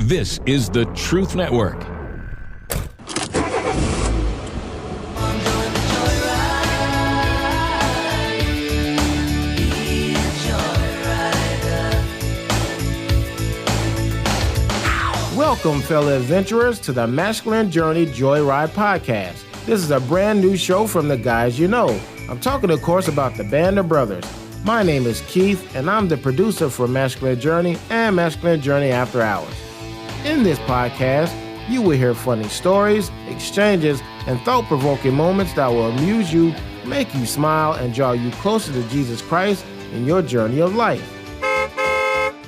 This is the Truth Network. Welcome, fellow adventurers, to the Masculine Journey Joyride Podcast. This is a brand new show from the guys you know. I'm talking, of course, about the Band of Brothers. My name is Keith, and I'm the producer for Masculine Journey and Masculine Journey After Hours. In this podcast, you will hear funny stories, exchanges, and thought-provoking moments that will amuse you, make you smile, and draw you closer to Jesus Christ in your journey of life.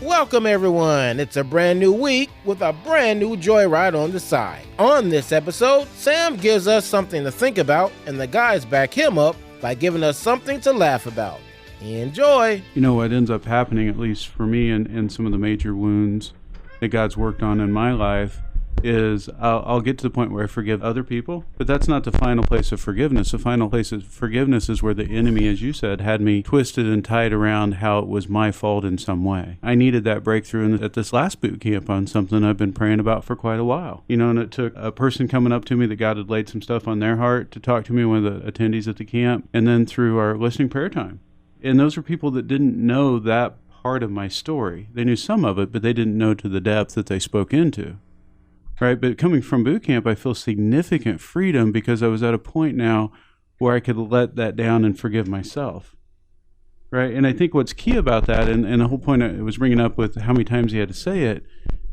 Welcome, everyone. It's a brand new week with a brand new joyride on the side. On this episode, Sam gives us something to think about, and the guys back him up by giving us something to laugh about. Enjoy. You know, what ends up happening, at least for me, and some of the major wounds that God's worked on in my life, is I'll get to the point where I forgive other people, but that's not the final place of forgiveness. The final place of forgiveness is where the enemy, as you said, had me twisted and tied around how it was my fault in some way. I needed that breakthrough at this last boot camp on something I've been praying about for quite a while. You know, and it took a person coming up to me that God had laid some stuff on their heart to talk to me, one of the attendees at the camp, and then through our listening prayer time. And those were people that didn't know that part of my story. They knew some of it, but they didn't know to the depth that they spoke into. Right, but coming from boot camp, I feel significant freedom because I was at a point now where I could let that down and forgive myself. Right, and I think what's key about that, and the whole point I was bringing up with how many times he had to say it,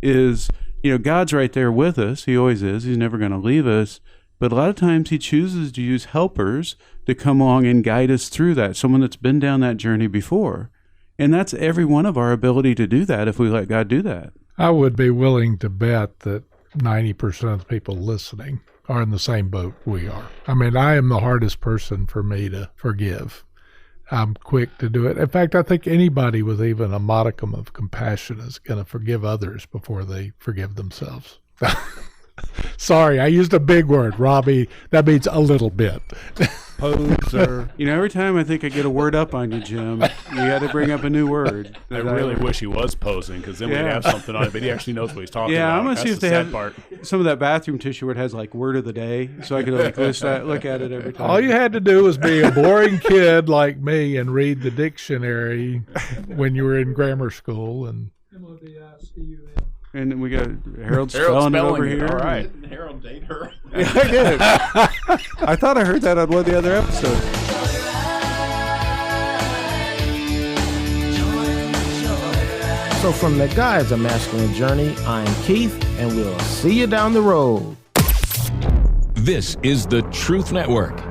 is, you know, God's right there with us. He always is. He's never going to leave us. But a lot of times he chooses to use helpers to come along and guide us through that, someone that's been down that journey before. And that's every one of our ability to do that if we let God do that. I would be willing to bet that 90% of the people listening are in the same boat we are. I mean, I am the hardest person for me to forgive. I'm quick to do it. In fact, I think anybody with even a modicum of compassion is going to forgive others before they forgive themselves. Sorry, I used a big word, Robbie. That means a little bit. Poser. You know, every time I think I get a word up on you, Jim, you got to bring up a new word. I really wish he was posing, because then we'd have something on it, but he actually knows what he's talking about. Yeah, I'm going to see if they have part. Some of that bathroom tissue where it has like word of the day, so I could like look at it every time. All you had to do was be a boring kid like me and read the dictionary when you were in grammar school. And And we got Harold spelling it over here. All right. Harold date her. Yeah, I did. I thought I heard that on one of the other episodes. So from the guys of Masculine Journey, I'm Keith, and we'll see you down the road. This is the Truth Network.